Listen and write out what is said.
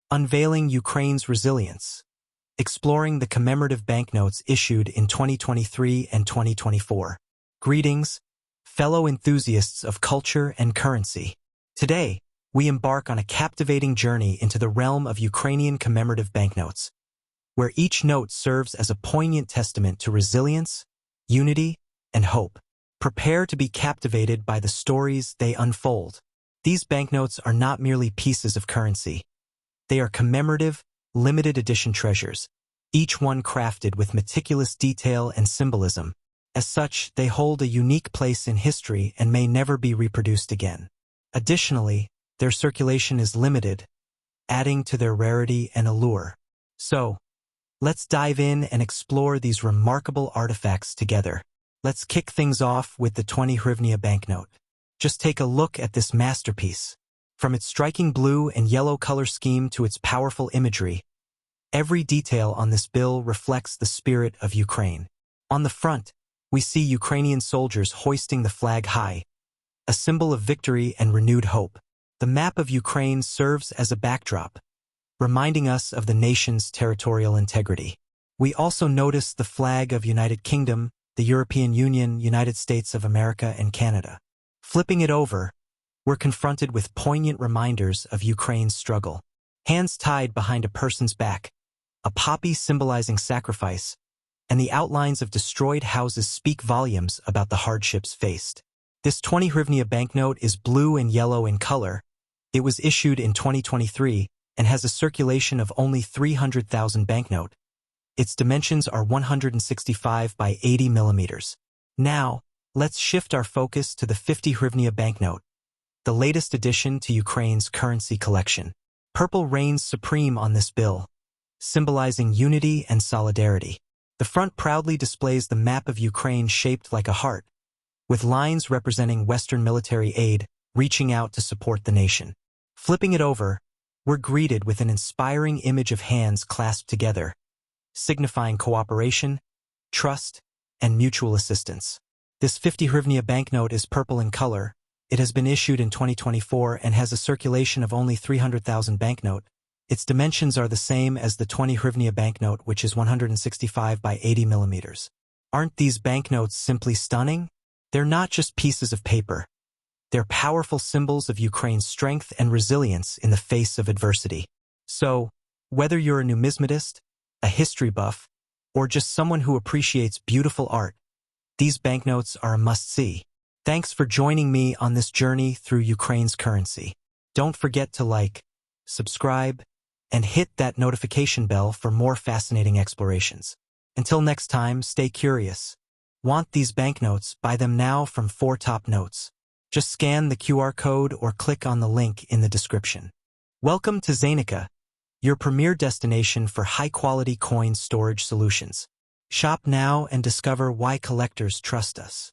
Unveiling Ukraine's Resilience, exploring the commemorative banknotes issued in 2023 and 2024. Greetings, fellow enthusiasts of culture and currency. Today, we embark on a captivating journey into the realm of Ukrainian commemorative banknotes, where each note serves as a poignant testament to resilience, unity, and hope. Prepare to be captivated by the stories they unfold. These banknotes are not merely pieces of currency. They are commemorative, limited edition treasures, each one crafted with meticulous detail and symbolism. As such, they hold a unique place in history and may never be reproduced again. Additionally, their circulation is limited, adding to their rarity and allure. So, let's dive in and explore these remarkable artifacts together. Let's kick things off with the 20 hryvnia banknote. Just take a look at this masterpiece. From its striking blue and yellow color scheme to its powerful imagery, every detail on this bill reflects the spirit of Ukraine. On the front, we see Ukrainian soldiers hoisting the flag high, a symbol of victory and renewed hope. The map of Ukraine serves as a backdrop, reminding us of the nation's territorial integrity. We also notice the flag of United Kingdom, the European Union, United States of America, and Canada. Flipping it over, we're confronted with poignant reminders of Ukraine's struggle. Hands tied behind a person's back, a poppy symbolizing sacrifice, and the outlines of destroyed houses speak volumes about the hardships faced. This 20 hryvnia banknote is blue and yellow in color. It was issued in 2023 and has a circulation of only 300,000 banknote. Its dimensions are 165 by 80 millimeters. Now, let's shift our focus to the 50 hryvnia banknote, the latest addition to Ukraine's currency collection. Purple reigns supreme on this bill, symbolizing unity and solidarity. The front proudly displays the map of Ukraine shaped like a heart, with lines representing Western military aid reaching out to support the nation. Flipping it over, we're greeted with an inspiring image of hands clasped together, signifying cooperation, trust, and mutual assistance. This 50 hryvnia banknote is purple in color. It has been issued in 2024 and has a circulation of only 300,000 banknote. Its dimensions are the same as the 20 hryvnia banknote, which is 165 by 80 millimeters. Aren't these banknotes simply stunning? They're not just pieces of paper. They're powerful symbols of Ukraine's strength and resilience in the face of adversity. So, whether you're a numismatist, a history buff, or just someone who appreciates beautiful art, these banknotes are a must-see. Thanks for joining me on this journey through Ukraine's currency. Don't forget to like, subscribe, and hit that notification bell for more fascinating explorations. Until next time, stay curious. Want these banknotes? Buy them now from 4 Top Notes. Just scan the QR code or click on the link in the description. Welcome to Zanica, your premier destination for high-quality coin storage solutions. Shop now and discover why collectors trust us.